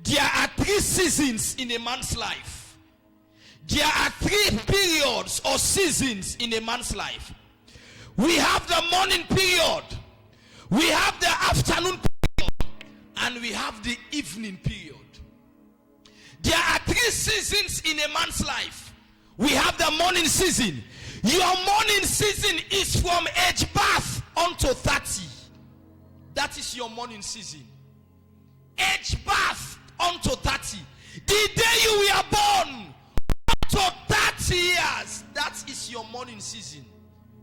There are 3 seasons in a man's life. There are 3 periods or seasons in a man's life. We have the morning period, we have the afternoon period, and we have the evening period. There are 3 seasons in a man's life. We have the morning season. Your morning season is from age birth unto 30. That is your morning season. Age birth unto 30. The day you were born to 30 years, that is your morning season.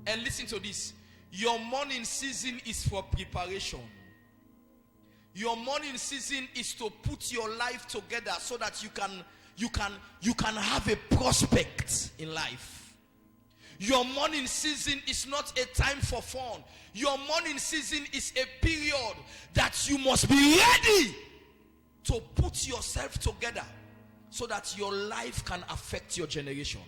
And listen to this. Your morning season is for preparation. Your morning season is to put your life together so that you can have a prospect in life. Your morning season is not a time for fun. Your morning season is a period that you must be ready to put yourself together so that your life can affect your generation.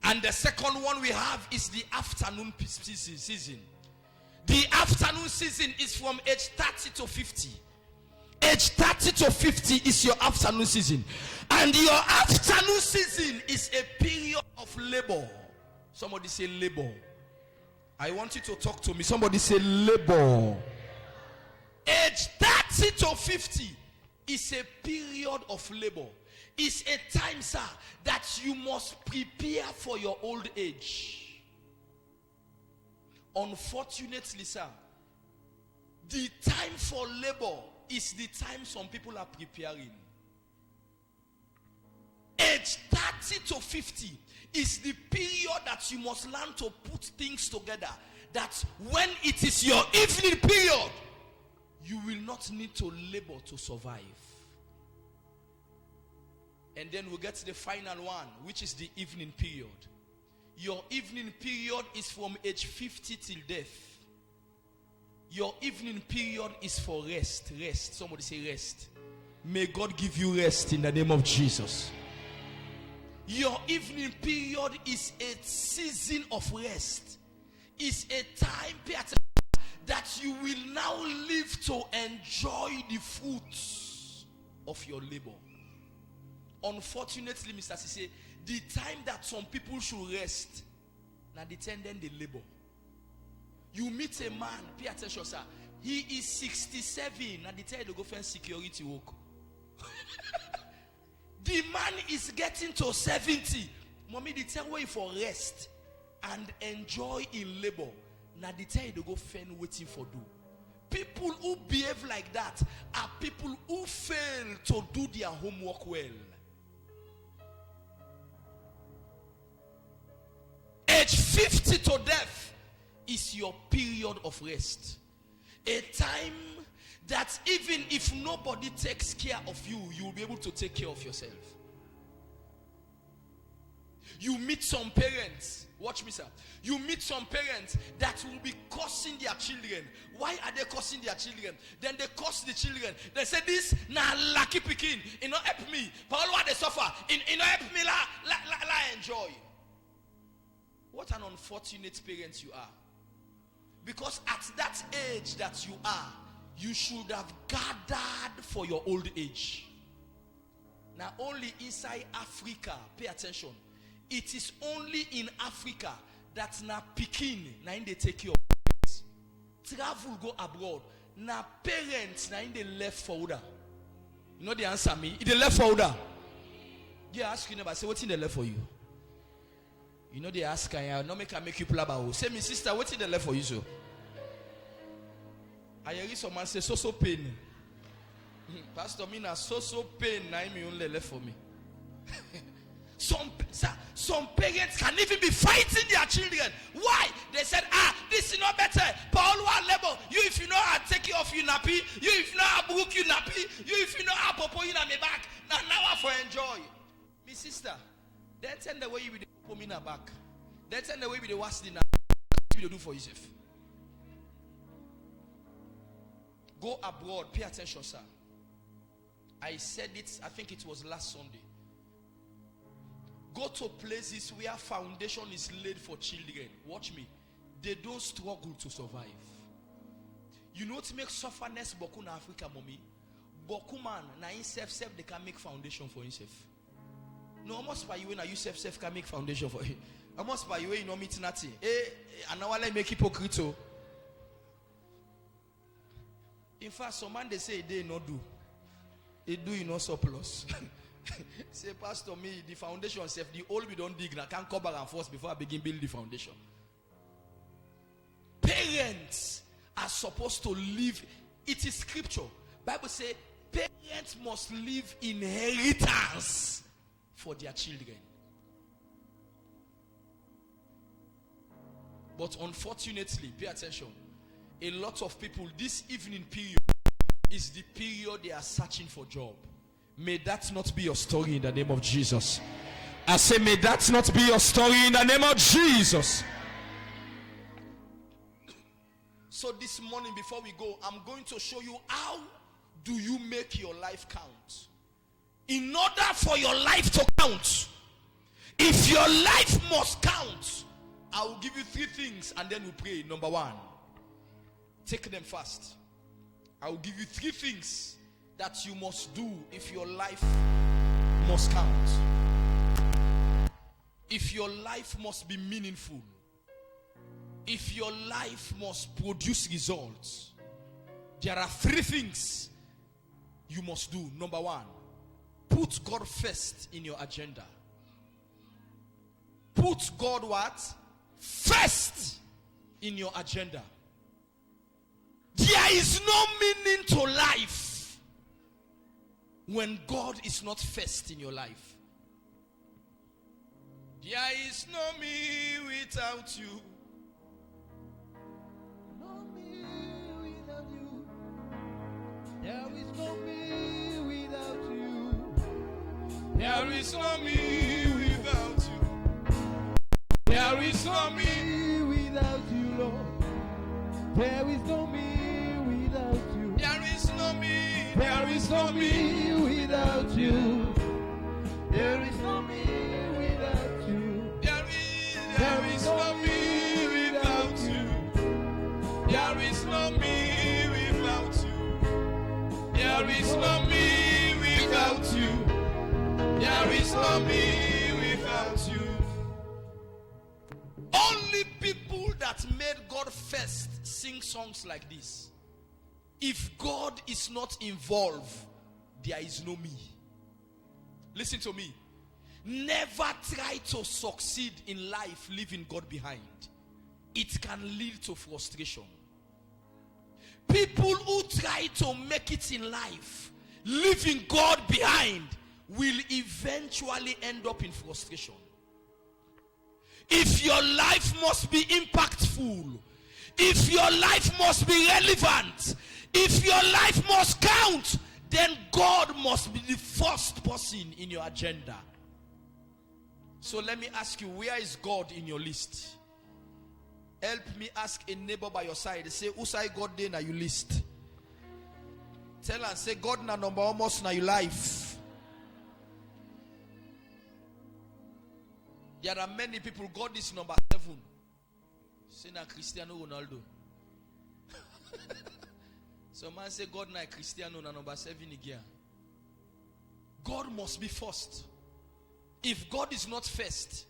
And the second one we have is the afternoon season. The afternoon season is from age 30 to 50. Age 30 to 50 is your afternoon season. And your afternoon season is a period of labor. Somebody say labor. I want you to talk to me. Somebody say labor. Age 30 to 50 is a period of labor. It's a time, sir, that you must prepare for your old age. Unfortunately, sir, the time for labor is the time some people are preparing. Age 30 to 50 is the period that you must learn to put things together, that when it is your evening period, you will not need to labor to survive. And then we'll get to the final one, which is the evening period. Your evening period is from age 50 till death. Your evening period is for rest. Rest. Somebody say rest. May God give you rest in the name of Jesus. Your evening period is a season of rest. It's a time that you will now live to enjoy the fruits of your labor. Unfortunately, Mr. Sise, the time that some people should rest, now the time then they labor. You meet a man, pay attention, sir. He is 67, now the time they go find security work. The man is getting to 70. Mommy, the time wait for rest and enjoy in labor. Now the time they go find waiting for do. People who behave like that are people who fail to do their homework well. Age 50 to death is your period of rest. A time that even if nobody takes care of you, you will be able to take care of yourself. You meet some parents, watch me, sir. You meet some parents that will be cursing their children. Why are they cursing their children? Then they curse the children. They say, this na lucky pikin, it not help me. Paul, what they suffer, it not help me la enjoy. What an unfortunate parent you are. Because at that age that you are, you should have gathered for your old age. Now only inside Africa, pay attention. It is only in Africa that na pikin na in they take care of parents. Travel go abroad. Na parents na in they left for order. You know they answer me. They left for order. They ask you never say what's in the left for you. You know they ask I no make you plaba. Say me sister, what's in the left for you so? I hear someone say so pain. Pastor, me na so pain na me only left for me. Some parents can even be fighting their children. Why? They said, this is not better. Paul one level. You if you know how to take care of you nappy. You if you know how to book you nappy. You if you know how to popo you na me back. Now I for enjoy. Me sister, then tell the way you be the popo me na back. Then tell the way you be the wash the na. What you do for yourself? Go abroad. Pay attention, sir. I said it, I think it was last Sunday. Go to places where foundation is laid for children. Watch me. They don't struggle to survive. You know what makes sufferness boku na Africa, mommy? Bokuman na himself they can make foundation for himself. No, almost by you when you self can make foundation for it. Almost by you when you know meet nothing. And now I make hypocrite. In fact, some man they say they not do. They do no surplus. Say, Pastor, me the foundation self, the old we don't dig now can't cover and force before I begin build the foundation. Parents are supposed to live. It is scripture. Bible says parents must leave inheritance for their children. But unfortunately, pay attention. A lot of people, this evening period is the period they are searching for job. May that not be your story in the name of Jesus. I say, may that not be your story in the name of Jesus. So this morning, before we go, I'm going to show you how do you make your life count. In order for your life to count, if your life must count, I will give you 3 things and then we'll pray. Number 1, take them fast. I will give you 3 things that you must do if your life must count. If your life must be meaningful. If your life must produce results. There are 3 things you must do. Number 1, put God first in your agenda. Put God what? First in your agenda. There is no meaning to life when God is not first in your life. There is no me without you. No me without you. There is no me without you. There is no me without you. There is no me without you, Lord. There is no me without you. There is no me. There is no me without you. There is no me without you. There is no me without you. There is no me without you. There is no me without you. There is no me without you. Only people that made God first sing songs like this. If God is not involved, there is no me. Listen to me. Never try to succeed in life leaving God behind. It can lead to frustration. People who try to make it in life leaving God behind will eventually end up in frustration. If your life must be impactful, if your life must be relevant, if your life must count, then God must be the first person in your agenda. So let me ask you, where is God in your list? Help me ask a neighbor by your side. Say, who say God there na you list? Tell and say, God na number almost na your life. There are many people, God is number 7. Say na Cristiano Ronaldo. Some man say God na Cristiano na number 7 again. God must be first. If God is not first,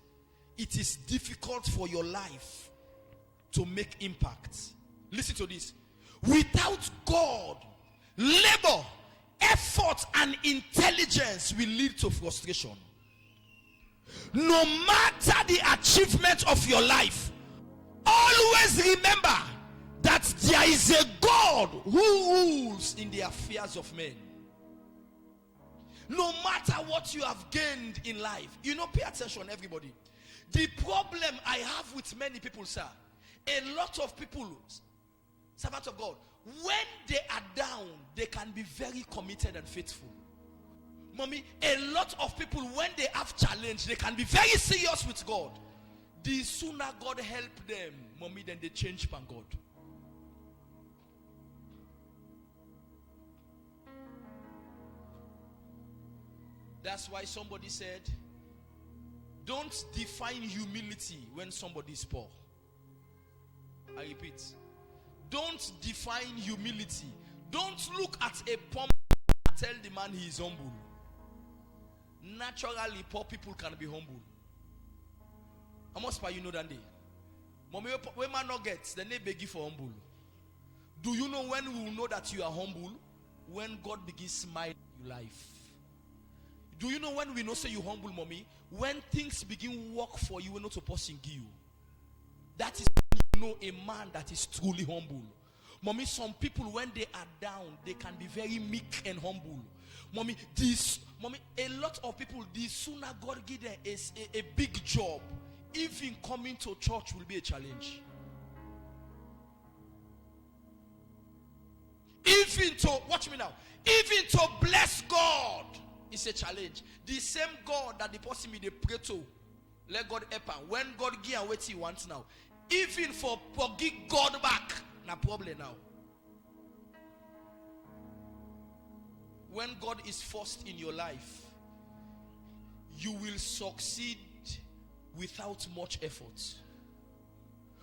it is difficult for your life to make impact. Listen to this. Without God, labor, effort, and intelligence will lead to frustration. No matter the achievement of your life, always remember that there is a God who rules in the affairs of men. No matter what you have gained in life, pay attention, everybody. The problem I have with many people, sir, a lot of people, servants of God, when they are down, they can be very committed and faithful. Mommy, a lot of people, when they have challenge, they can be very serious with God. The sooner God help them, mommy, then they change pan God. That's why somebody said, don't define humility when somebody is poor. I repeat, don't define humility. Don't look at a poor man tell the man he is humble. Naturally, poor people can be humble. How much per you know that day? Mommy, when man not gets, then they beg you for humble. Do you know when we will know that you are humble? When God begins smiling in your life. Do you know when we know say you humble, mommy? When things begin work for you, we not supposed to give you. That is when you know a man that is truly humble. Mommy, some people when they are down, they can be very meek and humble. Mommy, a lot of people, the sooner God give them a big job, even coming to church will be a challenge. Even to, watch me now, even to bless God is a challenge. The same God that the person they pray to, let God help him. When God give and what he wants now, even for give God back, no problem now. When God is first in your life, you will succeed without much effort.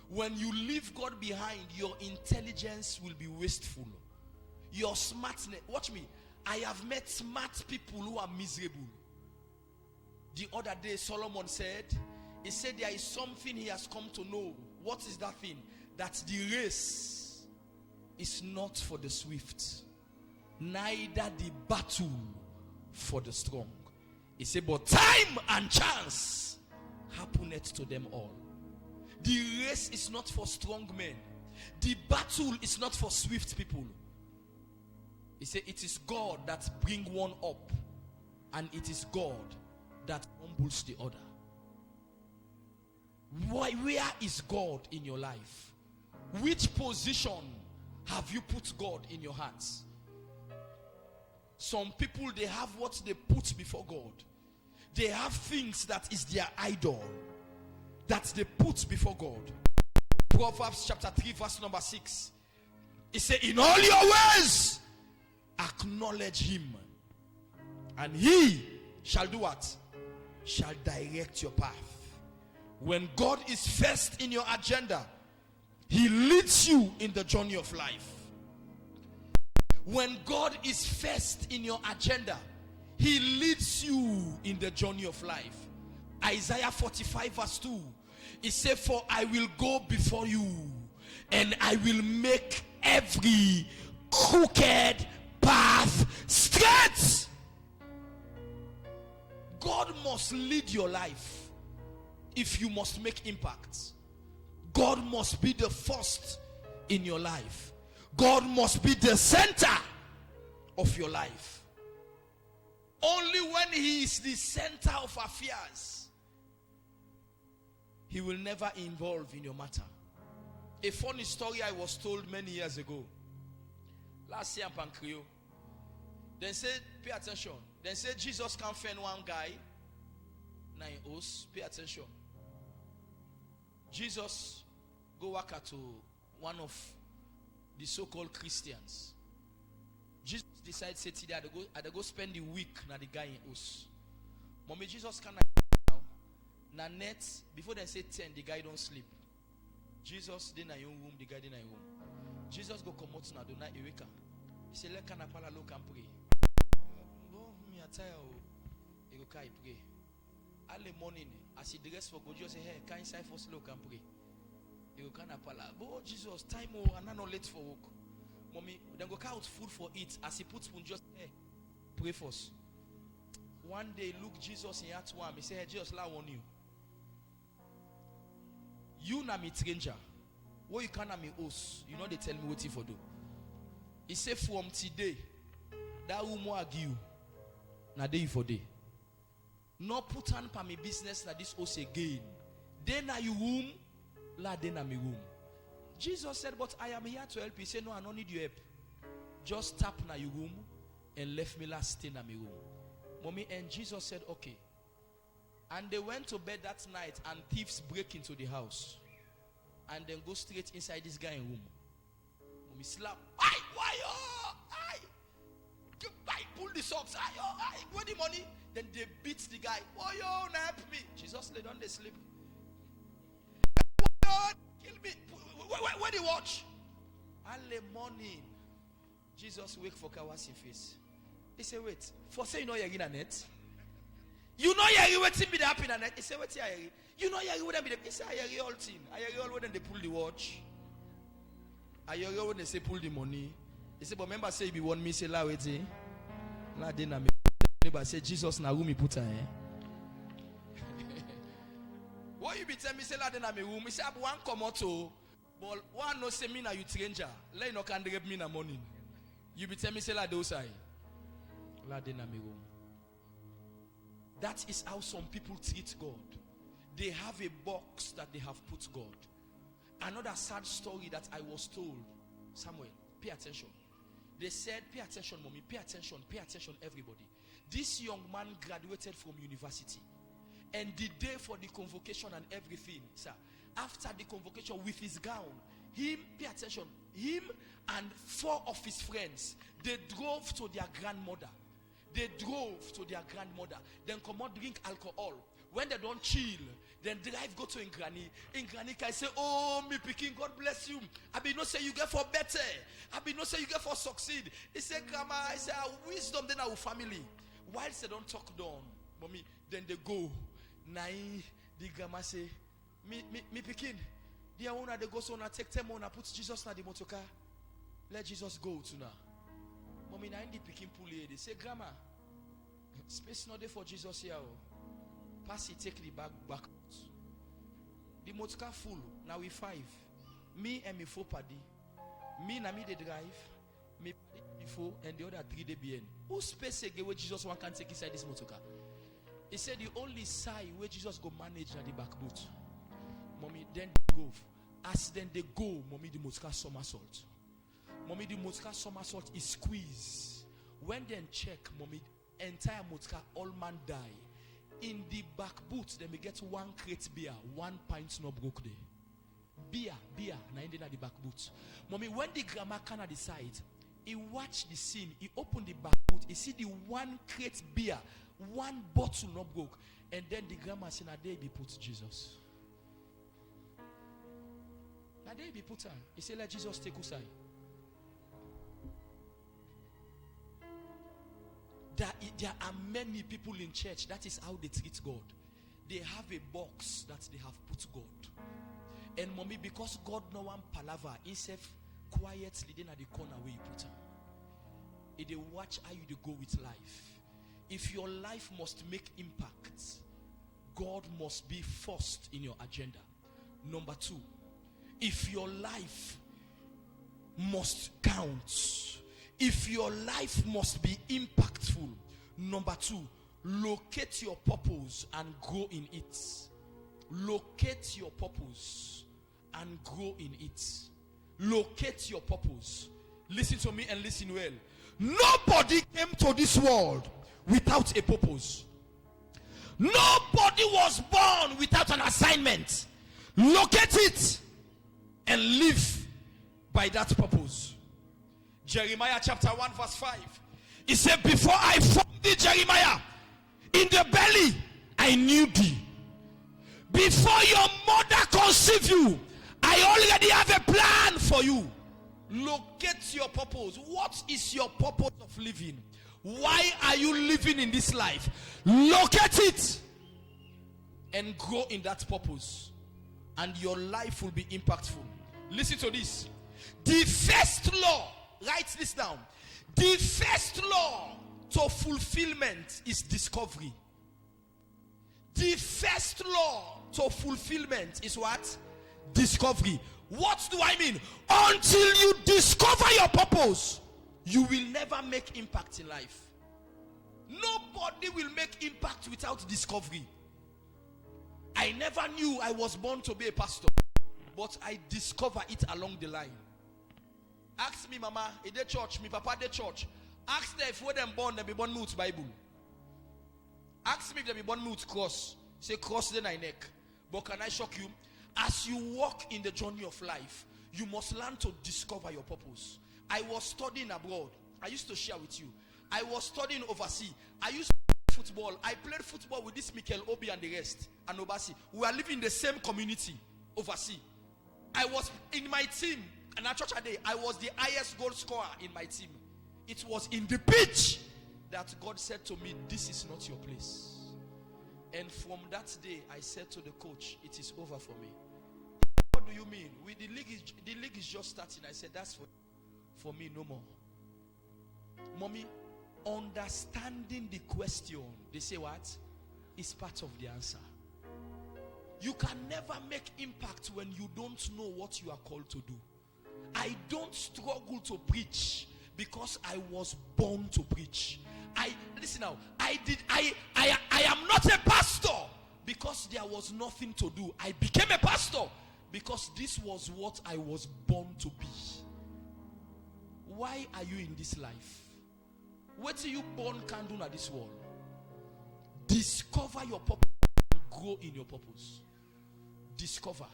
When you leave God behind, your intelligence will be wasteful. Your smartness, watch me, I have met smart people who are miserable. The other day Solomon said, he said there is something he has come to know. What is that thing? That the race is not for the swift, neither the battle for the strong. He said, but time and chance happeneth to them all. The race is not for strong men. The battle is not for swift people. He said, it is God that brings one up, and it is God that humbles the other. Where is God in your life? Which position have you put God in your hands? Some people, they have what they put before God. They have things that is their idol, that they put before God. Proverbs chapter 3 verse number 6. It says, in all your ways acknowledge him, and he shall do what? Shall direct your path. When God is first in your agenda, he leads you in the journey of life. When God is first in your agenda, he leads you in the journey of life. Isaiah 45 verse 2. It says, for I will go before you, and I will make every crooked path straight. God must lead your life if you must make impact. God must be the first in your life. God must be the center of your life. Only when he is the center of affairs, he will never involve in your matter. A funny story I was told many years ago. Last year in Pancreo. Then said, pay attention. Then said Jesus can find one guy. Now in host, pay attention. Jesus go work to one of the so-called Christians. Jesus decided, say today I go spend the week na the guy in house. Mommy, Jesus can now. Na net before they say 10, the guy don't sleep. Jesus dey na your room, the guy dey na your room. Jesus go come out na do na Eureka. He say let kana pala look and pray. Oh, me a tired o. He go kai pray. Early morning as he dress for go, Jesus say hey, can inside first look and pray. He go kana pala. Oh Jesus, time o, and I'm not late for work. Mommy, then go out food for it. As he puts spoon, just hey, pray first. One day, look Jesus in at one. He say, hey, Jesus, lie on you. You na me stranger. What you can na me host. You know they tell me what you for do. He say from today, that room I give you, na day for day. No put on pa me business na this house again. Then na you room, la then na me room. Jesus said, but I am here to help you. He said, no, I don't need your help. Just tap na your room and left me last stay na my room. Mommy, and Jesus said, okay. And they went to bed that night, and thieves break into the house. And then go straight inside this guy's room. Mommy slap. Aye, why yo? Aye, pull the socks. Aye, aye, where the money? Then they beat the guy. Why yo, help me? Jesus lay down, they sleep. Kill me. Where the watch? Early morning, Jesus wake for Kawasi face. He said, wait, for say you know you're in a net. You know you're waiting me the happy in a net. He said, wait, you know you're with them. He said, I all thing. I all when they pull the watch. I all when they say pull the money. He said, but remember say if you want me, say la wait. La dena me. Neighbor say Jesus na room he put her. What you be telling me say la dena me room? He say I want come out to. But one no say me na you stranger. Let no can drop me na morning. You be telling me say la do say. La dena me room. That is how some people treat God. They have a box that they have put God. Another sad story that I was told. Samuel, pay attention. They said, pay attention, mommy, pay attention, everybody. This young man graduated from university. And the day for the convocation and everything, sir, after the convocation with his gown, him, pay attention, him and 4 of his friends, they drove to their grandmother. Then come out drink alcohol. When they don't chill, then drive go to Ingranny. Ingranny can say, oh, me picking, God bless you. I be no say you get for better. I be no say you get for succeed. He said, grandma, I say, our wisdom then our family. Whilst they don't talk down, mommy, then they go. Nai, the grandma say, me picking. The owner they go so na take them on put Jesus na the motoka. Let Jesus go to now. Mommy, na in the picking pull here. They say, grandma, space not there for Jesus here. Pass it, take the bag back. The motor full. Now we 5. Me and me 4 paddy. Me na me they drive. Me before and the other 3 they be in. Who space again where Jesus one can take inside this motor car? He said the only side where Jesus go manage na the back boot. Mommy, then they go. As then they go, mommy the motor car somersault. Mommy the motor car somersault is squeeze. When then check, mommy entire motor car all man die. In the back boot, then we get 1 crate beer, 1 pint no broke there. Beer, na in the back boot. Mommy, when the grandma can at the side, he watch the scene, he open the back boot, he see the 1 crate beer, 1 bottle no broke, and then the grandma say, "Na there be put Jesus." Na there be put her. He say, "Let Jesus take us side." There are many people in church. That is how they treat God. They have a box that they have put God. And mommy, because God no one palaver, himself quietly then at the corner where you put him. If they watch how you go with life. If your life must make impact, God must be first in your agenda. Number 2, if your life must count, if your life must be impactful, number 2, locate your purpose and grow in it. Locate your purpose and grow in it. Locate your purpose. Listen to me and listen well. Nobody came to this world without a purpose. Nobody was born without an assignment. Locate it and live by that purpose. Jeremiah chapter 1 verse 5. He said, before I formed thee, Jeremiah, in the belly I knew thee. Before your mother conceived you, I already have a plan for you. Locate your purpose. What is your purpose of living? Why are you living in this life? Locate it and grow in that purpose, and your life will be impactful. Listen to this. The first law, write this down. The first law to fulfillment is discovery. The first law to fulfillment is what? Discovery. What do I mean? Until you discover your purpose, you will never make impact in life. Nobody will make impact without discovery. I never knew I was born to be a pastor, but I discover it along the line. Ask me, mama, in the church, me papa the church. Ask them if when them born, they be born with Bible. Ask me if they be born with cross. Say cross then I neck. But can I shock you? As you walk in the journey of life, you must learn to discover your purpose. I was studying abroad. I used to share with you. I was studying overseas. I used to play football. I played football with this Mikel Obi and the rest. And overseas. We are living in the same community overseas. I was in my team. And at church a day, I was the highest goal scorer in my team. It was in the pitch. that God said to me, this is not your place. And from that day, I said to the coach, it is over for me. What do you mean? The league is just starting. I said, that's for me, no more. Mommy, understanding the question, they say what? Is part of the answer. You can never make impact when you don't know what you are called to do. I don't struggle to preach because I was born to preach. Listen now, I am not a pastor because there was nothing to do. I became a pastor because this was what I was born to be. Why are you in this life? What are you born can do at this world? Discover your purpose and grow in your purpose. Discover.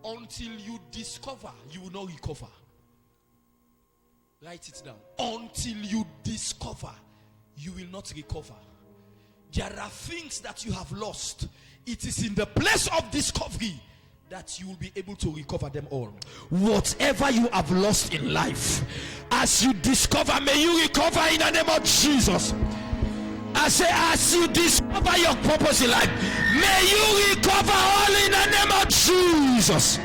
Until you discover, you will not recover. Write it down. Until you discover, you will not recover. There are things that you have lost. It is in the place of discovery that you will be able to recover them all. Whatever you have lost in life, as you discover, may you recover in the name of Jesus. I say, as you discover your purpose in life, may you recover all in the name of Jesus.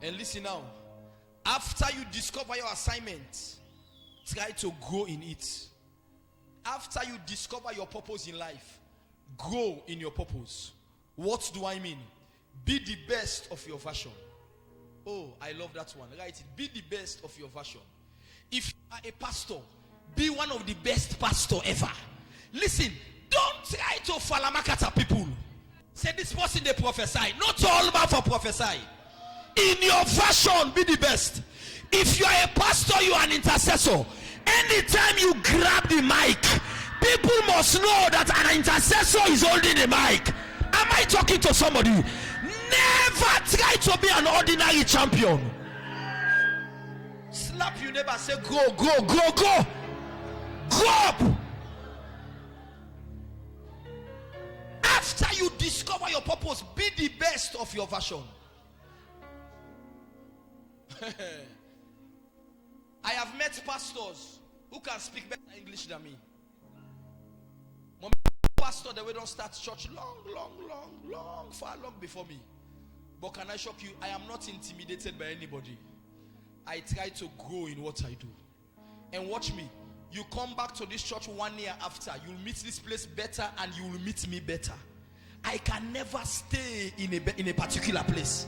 And listen now, after you discover your assignment, try to grow in it. After you discover your purpose in life, grow in your purpose. What do I mean? Be the best of your version. Oh, I love that one. Write it. Be the best of your version. If you are a pastor, be one of the best pastor ever. Listen, don't try to falamakata people. Say this person they prophesy. Not all man for prophesy. In your version, be the best. If you are a pastor, you are an intercessor. Anytime you grab the mic, people must know that an intercessor is holding the mic. Am I talking to somebody? Never try to be an ordinary champion. Slap your neighbor, say go, go, go, go. Go up. After you discover your purpose, be the best of your version. I have met pastors who can speak better English than me. My pastor, they don't start church long, far long before me. But can I shock you? I am not intimidated by anybody. I try to grow in what I do. And watch me. You come back to this church 1 year after, you'll meet this place better and you will meet me better. I can never stay in a particular place.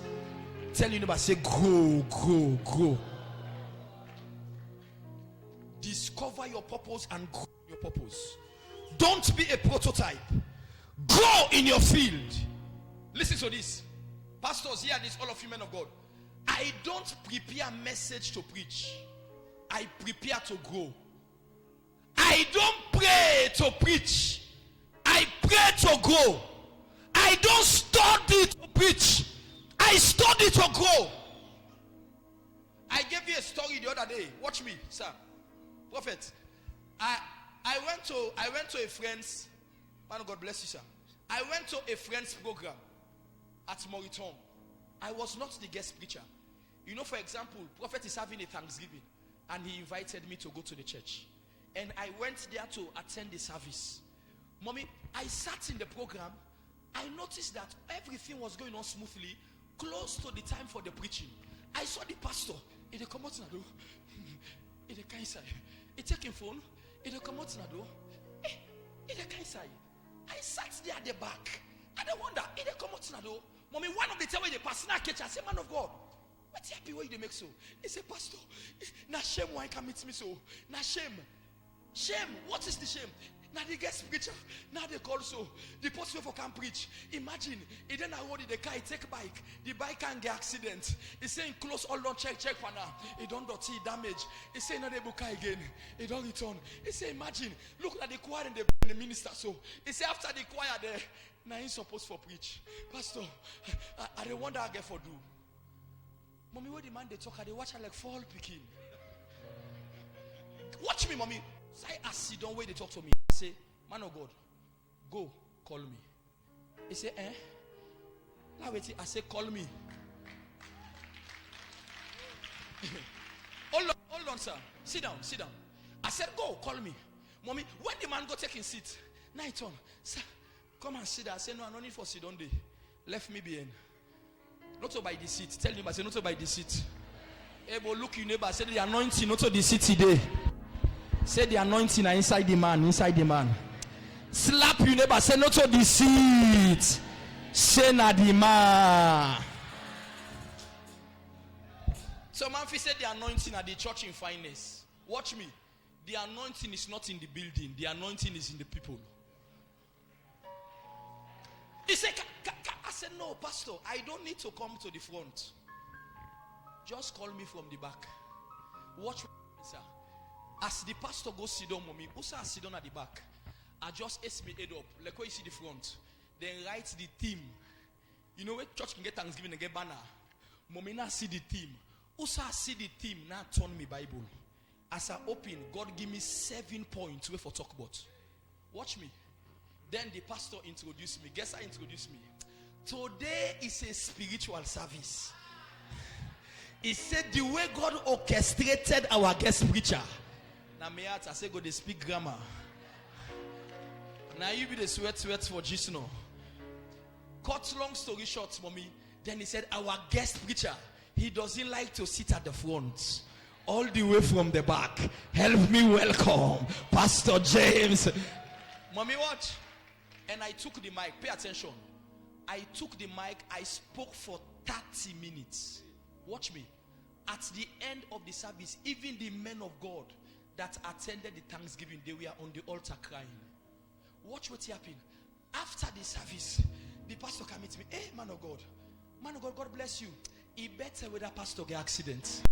Tell you neighbor, say grow, grow, grow. Discover your purpose and grow your purpose. Don't be a prototype. Grow in your field. Listen to this. Pastors, hear this, all of you men of God. I don't prepare a message to preach. I prepare to grow. I don't pray to preach. I pray to grow. I don't study to preach. I study to grow. I gave you a story the other day. Watch me, sir. Prophet. I went to a friend's, man, God bless you, sir. I went to a friend's program at Moriton. I was not the guest preacher. You know, for example, Prophet is having a Thanksgiving and he invited me to go to the church. And I went there to attend the service. Mommy, I sat in the program. I noticed that everything was going on smoothly, close to the time for the preaching. I saw the pastor. He come out na do. He can't say. He taking phone. He come out na do. He can't say. I sat there at the back. And I wonder. He come out na do. Mommy, one of the time when the pastor catch, I say, man of God, what's happy why you make so? He said, Pastor, na shame why can't meet me so? Na shame. Shame. What is the shame? Now the guest preacher, now they call so the pastor for can preach. Imagine, he then I hold the car, he take bike, the bike can get accident. He saying close all don't check for now. He don't dirty damage. He say not able car again. He don't return. He say imagine, look at the choir and the minister. So he say after the choir there, now he's supposed for preach. Pastor, I don't wonder I get for do. Mommy, what the man they talk, they watch her like fall picking. Watch me, mommy. Say, I see, don't wait, they talk to me. I say, man of God, go, call me. He say, Now wait, I say, call me. Hold down, sir. Sit down, sit down. I said, go, call me. Mommy, when the man go take his seat, night on, sir, come and sit there. I said, no, I don't need for sit on day. Left me behind. Not to by the seat. Tell him, I said, not to by the seat. Able look your neighbor. I said, the anointing, not to the seat today. Say the anointing are inside the man, inside the man. Slap your neighbor. Say, not to the seat. Say, na the man. So Manfi said the anointing at the church in finest. Watch me. The anointing is not in the building. The anointing is in the people. He said, I said, no, pastor, I don't need to come to the front. Just call me from the back. Watch me, sir. As the pastor goes sit down, mommy, also sit down at the back. I just ask me head up, like where you see the front. Then write the theme. You know where church can get Thanksgiving and get banner. Mommy now see the theme. Also see the theme, now turn me Bible. As I open, God give me 7 points where for talk about. Watch me. Then the pastor introduced me. Guess I introduced me. Today is a spiritual service. He said the way God orchestrated our guest preacher. Now me I say go they speak grammar. Now you be the sweat for Jesus now. Cut long story short, mommy. Then he said our guest preacher, he doesn't like to sit at the front. All the way from the back. Help me welcome Pastor James. Mommy, watch. And I took the mic. Pay attention. I took the mic. I spoke for 30 minutes. Watch me. At the end of the service, even the men of God that attended the Thanksgiving, they were on the altar crying. Watch what happened. After the service, the pastor came to me. Hey, man of God, God bless you. He better with that pastor get accident.